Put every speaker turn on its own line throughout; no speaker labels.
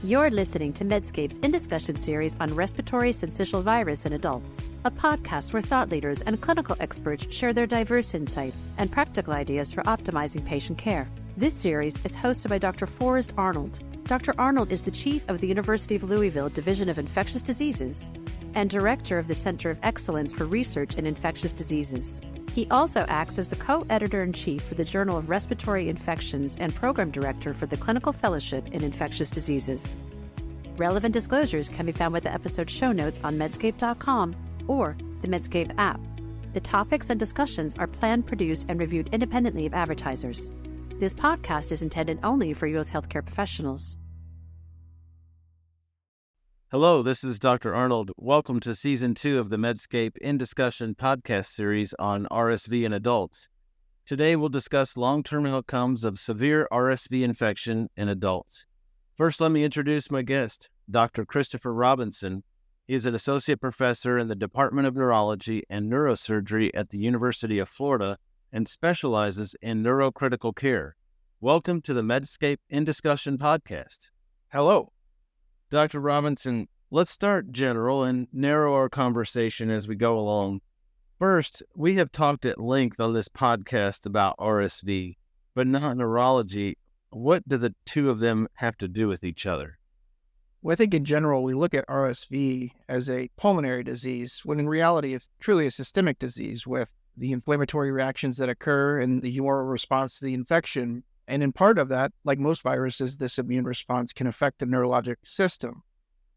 You're listening to Medscape's In Discussion series on respiratory syncytial virus in adults, a podcast where thought leaders and clinical experts share their diverse insights and practical ideas for optimizing patient care. This series is hosted by Dr. Forrest Arnold. Dr. Arnold is the chief of the University of Louisville Division of Infectious Diseases and director of the Center of Excellence for Research in Infectious Diseases. He also acts as the co-editor-in-chief for the Journal of Respiratory Infections and program director for the Clinical Fellowship in Infectious Diseases. Relevant disclosures can be found with the episode show notes on medscape.com or the Medscape app. The topics and discussions are planned, produced, and reviewed independently of advertisers. This podcast is intended only for U.S. healthcare professionals.
Hello, this is Dr. Arnold. Welcome to Season 2 of the Medscape In Discussion podcast series on RSV in adults. Today we'll discuss long-term outcomes of severe RSV infection in adults. First, let me introduce my guest, Dr. Christopher Robinson. He is an associate professor in the Department of Neurology and Neurosurgery at the University of Florida and specializes in neurocritical care. Welcome to the Medscape In Discussion podcast.
Hello.
Dr. Robinson, let's start general and narrow our conversation as we go along. First, we have talked at length on this podcast about RSV, but not neurology. What do the two of them have to do with each other?
Well, I think in general, we look at RSV as a pulmonary disease, when in reality, it's truly a systemic disease with the inflammatory reactions that occur and the humoral response to the infection. And in part of that, like most viruses, this immune response can affect the neurologic system.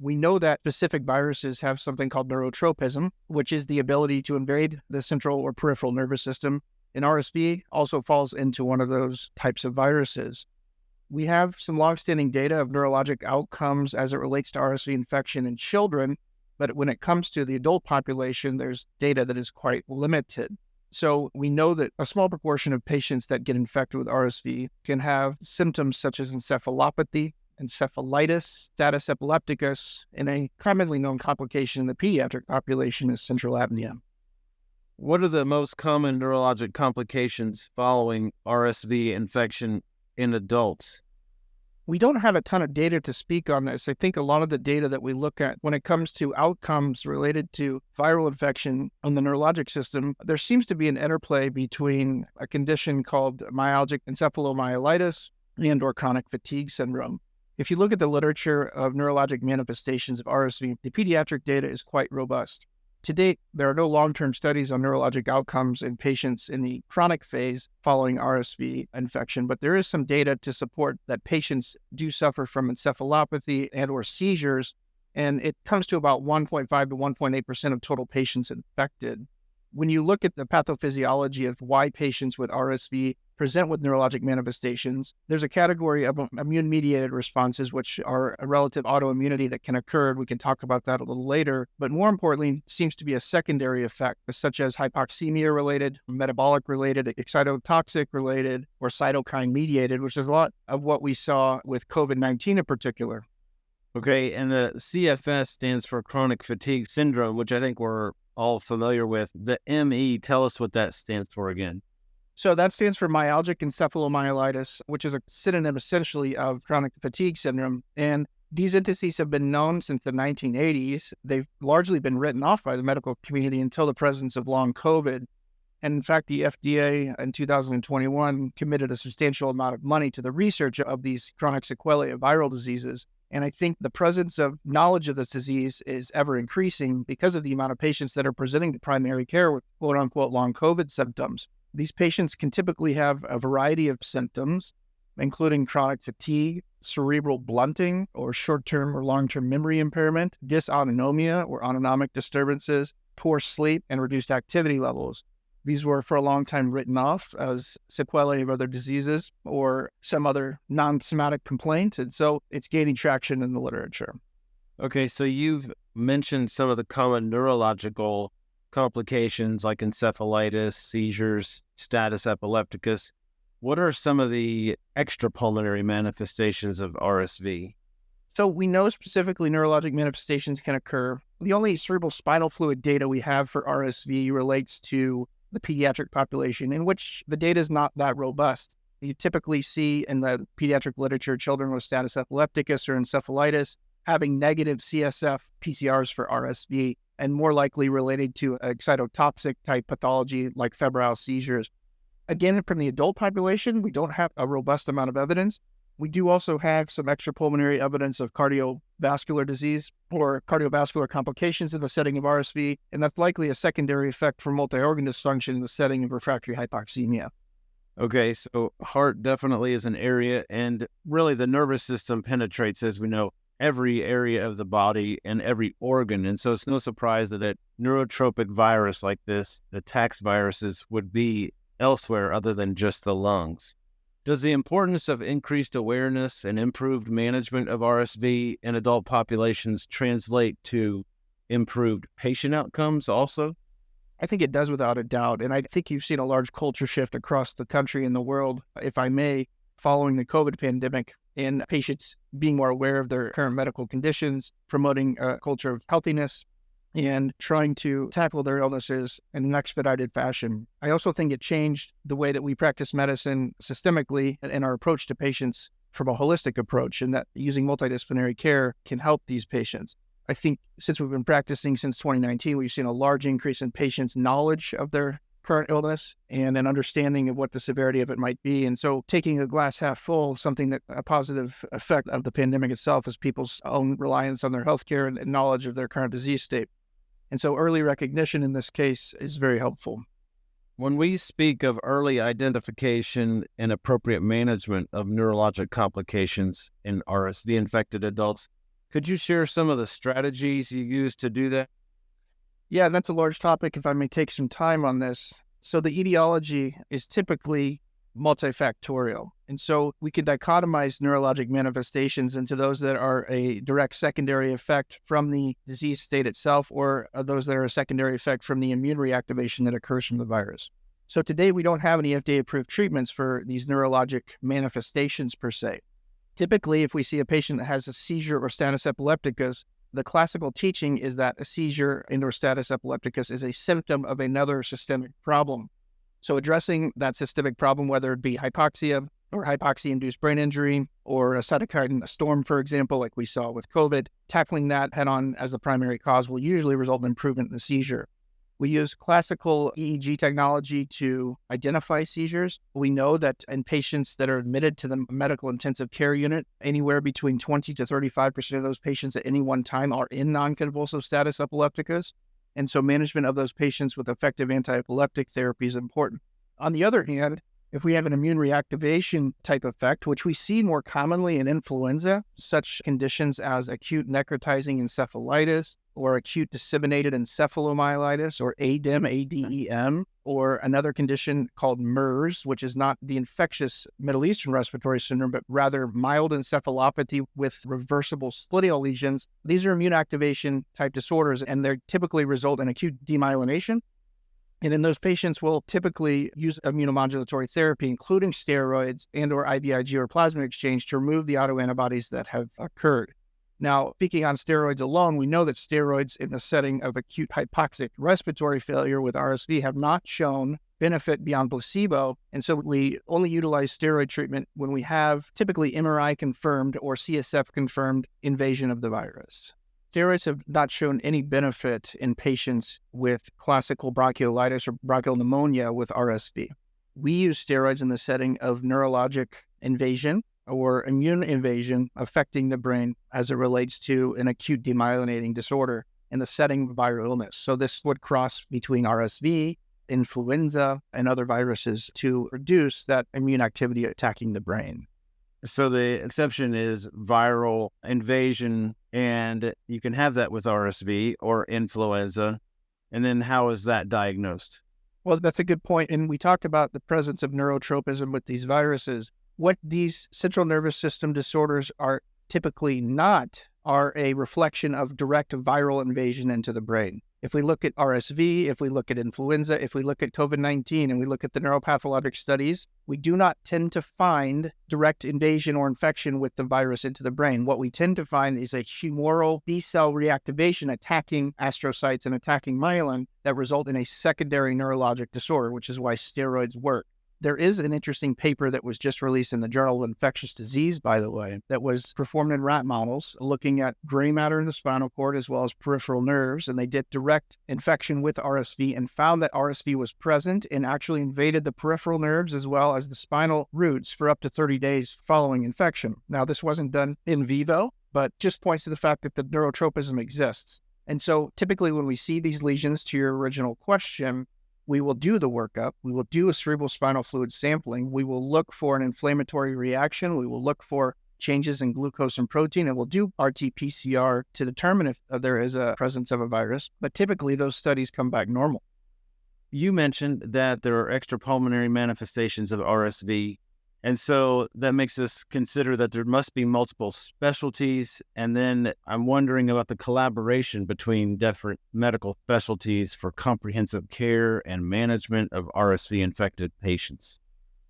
We know that specific viruses have something called neurotropism, which is the ability to invade the central or peripheral nervous system. And RSV also falls into one of those types of viruses. We have some longstanding data of neurologic outcomes as it relates to RSV infection in children, but when it comes to the adult population, there's data that is quite limited. So we know that a small proportion of patients that get infected with RSV can have symptoms such as encephalopathy, encephalitis, status epilepticus, and a commonly known complication in the pediatric population is central apnea.
What are the most common neurologic complications following RSV infection in adults?
We don't have a ton of data to speak on this. I think a lot of the data that we look at when it comes to outcomes related to viral infection on the neurologic system, there seems to be an interplay between a condition called myalgic encephalomyelitis and or chronic fatigue syndrome. If you look at the literature of neurologic manifestations of RSV, the pediatric data is quite robust. To date, there are no long-term studies on neurologic outcomes in patients in the chronic phase following RSV infection, but there is some data to support that patients do suffer from encephalopathy and or seizures, and it comes to about 1.5 to 1.8% of total patients infected. When you look at the pathophysiology of why patients with RSV present with neurologic manifestations, there's a category of immune-mediated responses, which are a relative autoimmunity that can occur. We can talk about that a little later. But more importantly, seems to be a secondary effect, such as hypoxemia-related, metabolic-related, excitotoxic-related, or cytokine-mediated, which is a lot of what we saw with COVID-19 in particular.
Okay, and the CFS stands for chronic fatigue syndrome, which I think we're all familiar with. The ME, tell us what that stands for again.
So that stands for myalgic encephalomyelitis, which is a synonym essentially of chronic fatigue syndrome. And these entities have been known since the 1980s. They've largely been written off by the medical community until the presence of long COVID. And in fact, the FDA in 2021 committed a substantial amount of money to the research of these chronic sequelae of viral diseases. And I think the presence of knowledge of this disease is ever increasing because of the amount of patients that are presenting to primary care with quote-unquote long COVID symptoms. These patients can typically have a variety of symptoms, including chronic fatigue, cerebral blunting, or short-term or long-term memory impairment, dysautonomia or autonomic disturbances, poor sleep, and reduced activity levels. These were for a long time written off as sequelae of other diseases or some other non-somatic complaint, and so it's gaining traction in the literature.
Okay, so you've mentioned some of the common neurological complications like encephalitis, seizures, status epilepticus. What are some of the extrapulmonary manifestations of RSV?
So we know specifically neurologic manifestations can occur. The only cerebral spinal fluid data we have for RSV relates to the pediatric population, in which the data is not that robust. You typically see in the pediatric literature children with status epilepticus or encephalitis having negative CSF PCRs for RSV and more likely related to excitotoxic type pathology like febrile seizures. Again, from the adult population, we don't have a robust amount of evidence. We do also have some extrapulmonary evidence of cardiovascular disease or cardiovascular complications in the setting of RSV, and that's likely a secondary effect for multi-organ dysfunction in the setting of refractory hypoxemia.
Okay, so heart definitely is an area, and really the nervous system penetrates, as we know, every area of the body and every organ. And so it's no surprise that a neurotropic virus like this attacks viruses would be elsewhere other than just the lungs. Does the importance of increased awareness and improved management of RSV in adult populations translate to improved patient outcomes also?
I think it does without a doubt. And I think you've seen a large culture shift across the country and the world, if I may, following the COVID pandemic, and patients being more aware of their current medical conditions, promoting a culture of healthiness, and trying to tackle their illnesses in an expedited fashion. I also think it changed the way that we practice medicine systemically and our approach to patients from a holistic approach, and that using multidisciplinary care can help these patients. I think since we've been practicing since 2019, we've seen a large increase in patients' knowledge of their current illness and an understanding of what the severity of it might be. And so taking a glass half full, something that a positive effect of the pandemic itself is people's own reliance on their healthcare and knowledge of their current disease state. And so early recognition in this case is very helpful.
When we speak of early identification and appropriate management of neurologic complications in RSV-infected adults, could you share some of the strategies you use to do that?
Yeah, that's a large topic if I may take some time on this. So the etiology is typically multifactorial. And so we can dichotomize neurologic manifestations into those that are a direct secondary effect from the disease state itself, or those that are a secondary effect from the immune reactivation that occurs from the virus. So today we don't have any FDA-approved treatments for these neurologic manifestations per se. Typically, if we see a patient that has a seizure or status epilepticus, the classical teaching is that a seizure and/or status epilepticus is a symptom of another systemic problem. So addressing that systemic problem, whether it be hypoxia or hypoxia-induced brain injury or a cytokine storm, for example, like we saw with COVID, tackling that head-on as the primary cause will usually result in improvement in the seizure. We use classical EEG technology to identify seizures. We know that in patients that are admitted to the medical intensive care unit, anywhere between 20 to 35% of those patients at any one time are in non-convulsive status epilepticus. And so management of those patients with effective anti-epileptic therapy is important. On the other hand, if we have an immune reactivation type effect, which we see more commonly in influenza, such conditions as acute necrotizing encephalitis or acute disseminated encephalomyelitis or ADEM, or another condition called MERS, which is not the infectious Middle Eastern respiratory syndrome, but rather mild encephalopathy with reversible splenial lesions. These are immune activation type disorders, and they typically result in acute demyelination. And in those patients, we'll typically use immunomodulatory therapy, including steroids and or IVIG or plasma exchange to remove the autoantibodies that have occurred. Now, speaking on steroids alone, we know that steroids in the setting of acute hypoxic respiratory failure with RSV have not shown benefit beyond placebo. And so we only utilize steroid treatment when we have typically MRI confirmed or CSF confirmed invasion of the virus. Steroids have not shown any benefit in patients with classical bronchiolitis or bronchial pneumonia with RSV. We use steroids in the setting of neurologic invasion or immune invasion affecting the brain as it relates to an acute demyelinating disorder in the setting of viral illness. So this would cross between RSV, influenza, and other viruses to reduce that immune activity attacking the brain.
So the exception is viral invasion, and you can have that with RSV or influenza. And then how is that diagnosed?
Well, that's a good point. And we talked about the presence of neurotropism with these viruses. What these central nervous system disorders are typically not are a reflection of direct viral invasion into the brain. If we look at RSV, if we look at influenza, if we look at COVID-19, and we look at the neuropathologic studies, we do not tend to find direct invasion or infection with the virus into the brain. What we tend to find is a humoral B-cell reactivation attacking astrocytes and attacking myelin that result in a secondary neurologic disorder, which is why steroids work. There is an interesting paper that was just released in the Journal of Infectious Disease, by the way, that was performed in rat models looking at gray matter in the spinal cord as well as peripheral nerves. And they did direct infection with RSV and found that RSV was present and actually invaded the peripheral nerves as well as the spinal roots for up to 30 days following infection. Now, this wasn't done in vivo, but just points to the fact that the neurotropism exists. And so typically when we see these lesions, to your original question, we will do the workup. We will do a cerebral spinal fluid sampling. We will look for an inflammatory reaction. We will look for changes in glucose and protein, and we'll do RT-PCR to determine if there is a presence of a virus. But typically, those studies come back normal.
You mentioned that there are extrapulmonary manifestations of RSV. And so that makes us consider that there must be multiple specialties. And then I'm wondering about the collaboration between different medical specialties for comprehensive care and management of RSV-infected patients.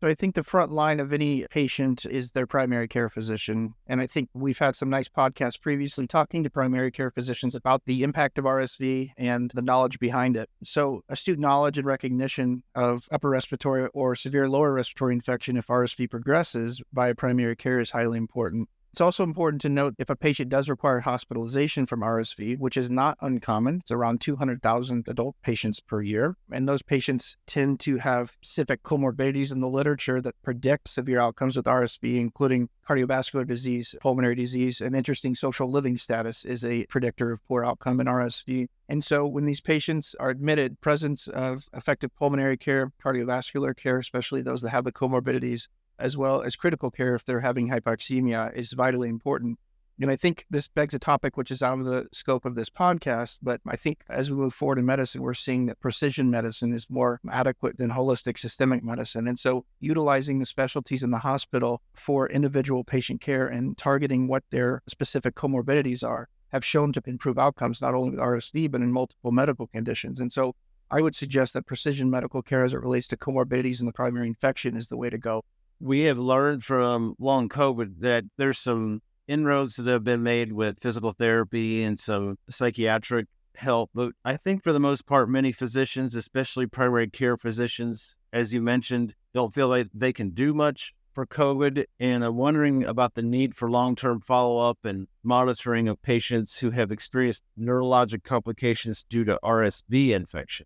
So I think the front line of any patient is their primary care physician. And I think we've had some nice podcasts previously talking to primary care physicians about the impact of RSV and the knowledge behind it. So astute knowledge and recognition of upper respiratory or severe lower respiratory infection if RSV progresses by primary care is highly important. It's also important to note if a patient does require hospitalization from RSV, which is not uncommon, it's around 200,000 adult patients per year, and those patients tend to have specific comorbidities in the literature that predict severe outcomes with RSV, including cardiovascular disease, pulmonary disease, and interesting social living status is a predictor of poor outcome in RSV. And so when these patients are admitted, presence of effective pulmonary care, cardiovascular care, especially those that have the comorbidities, as well as critical care if they're having hypoxemia, is vitally important. And I think this begs a topic which is out of the scope of this podcast, but I think as we move forward in medicine, we're seeing that precision medicine is more adequate than holistic systemic medicine. And so utilizing the specialties in the hospital for individual patient care and targeting what their specific comorbidities are have shown to improve outcomes, not only with RSV, but in multiple medical conditions. And so I would suggest that precision medical care as it relates to comorbidities in the primary infection is the way to go.
We have learned from long COVID that there's some inroads that have been made with physical therapy and some psychiatric help. But I think for the most part, many physicians, especially primary care physicians, as you mentioned, don't feel like they can do much for COVID. And I'm wondering about the need for long-term follow-up and monitoring of patients who have experienced neurologic complications due to RSV infection.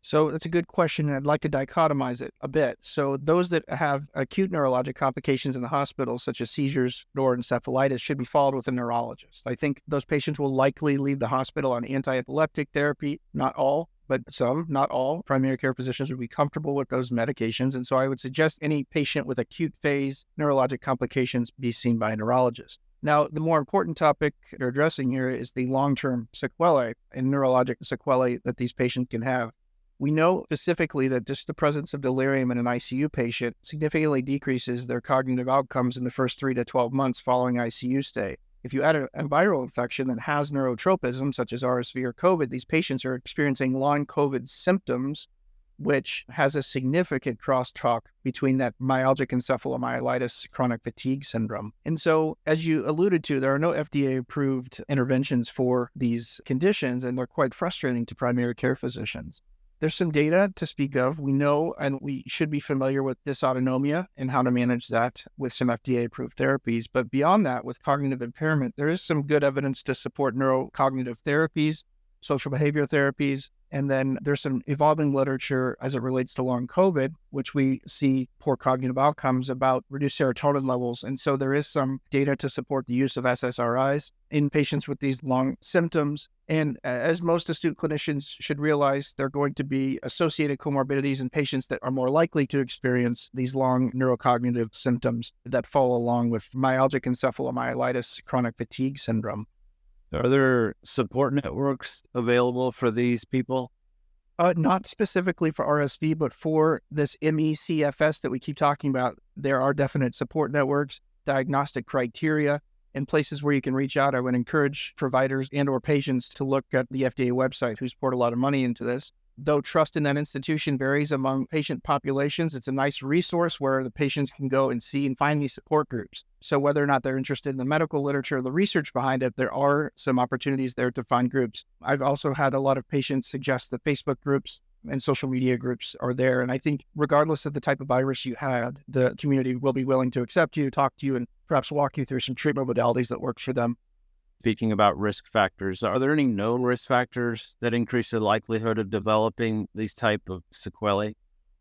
So that's a good question, and I'd like to dichotomize it a bit. So those that have acute neurologic complications in the hospital, such as seizures or encephalitis, should be followed with a neurologist. I think those patients will likely leave the hospital on anti-epileptic therapy. Not all, but some, not all. Primary care physicians would be comfortable with those medications. And so I would suggest any patient with acute phase neurologic complications be seen by a neurologist. Now, the more important topic you're addressing here is the long-term sequelae and neurologic sequelae that these patients can have. We know specifically that just the presence of delirium in an ICU patient significantly decreases their cognitive outcomes in the first 3 to 12 months following ICU stay. If you add a viral infection that has neurotropism, such as RSV or COVID, these patients are experiencing long COVID symptoms, which has a significant crosstalk between that myalgic encephalomyelitis chronic fatigue syndrome. And so, as you alluded to, there are no FDA-approved interventions for these conditions, and they're quite frustrating to primary care physicians. There's some data to speak of. We know, and we should be familiar with dysautonomia and how to manage that with some FDA-approved therapies. But beyond that, with cognitive impairment, there is some good evidence to support neurocognitive therapies, social behavior therapies, and then there's some evolving literature as it relates to long COVID, which we see poor cognitive outcomes about reduced serotonin levels. And so there is some data to support the use of SSRIs in patients with these long symptoms. And as most astute clinicians should realize, there are going to be associated comorbidities in patients that are more likely to experience these long neurocognitive symptoms that follow along with myalgic encephalomyelitis chronic fatigue syndrome.
Are there support networks available for these people?
Not specifically for RSV, but for this MECFS that we keep talking about, there are definite support networks, diagnostic criteria, and places where you can reach out. I would encourage providers and or patients to look at the FDA website, who's poured a lot of money into this. Though trust in that institution varies among patient populations, it's a nice resource where the patients can go and see and find these support groups. So whether or not they're interested in the medical literature or the research behind it, there are some opportunities there to find groups. I've also had a lot of patients suggest the Facebook groups and social media groups are there. And I think regardless of the type of virus you had, the community will be willing to accept you, talk to you, and perhaps walk you through some treatment modalities that work for them.
Speaking about risk factors, are there any known risk factors that increase the likelihood of developing these type of sequelae?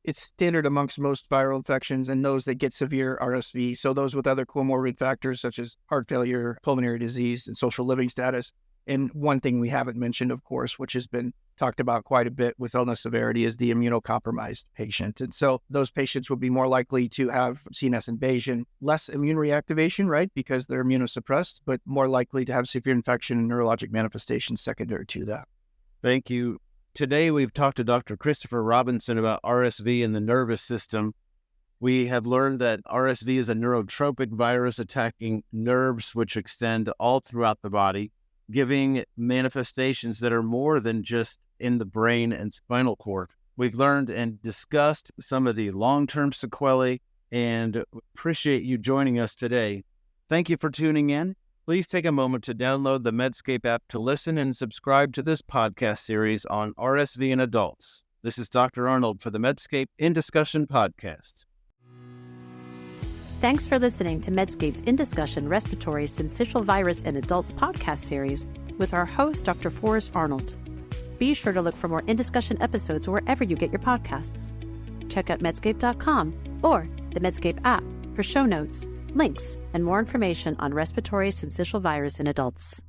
It's standard amongst most viral infections and those that get severe RSV. So those with other comorbid factors such as heart failure, pulmonary disease, and social living status. And one thing we haven't mentioned, of course, which has been talked about quite a bit with illness severity, is the immunocompromised patient. And so those patients would be more likely to have CNS invasion, less immune reactivation, right, because they're immunosuppressed, but more likely to have severe infection and neurologic manifestations secondary to that.
Thank you. Today, we've talked to Dr. Christopher Robinson about RSV and the nervous system. We have learned that RSV is a neurotropic virus attacking nerves which extend all throughout the body, giving manifestations that are more than just in the brain and spinal cord. We've learned and discussed some of the long-term sequelae and appreciate you joining us today. Thank you for tuning in. Please take a moment to download the Medscape app to listen and subscribe to this podcast series on RSV in adults. This is Dr. Arnold for the Medscape In Discussion podcast.
Thanks for listening to Medscape's In Discussion Respiratory Syncytial Virus in Adults podcast series with our host, Dr. Forrest Arnold. Be sure to look for more In Discussion episodes wherever you get your podcasts. Check out Medscape.com or the Medscape app for show notes, links, and more information on respiratory syncytial virus in adults.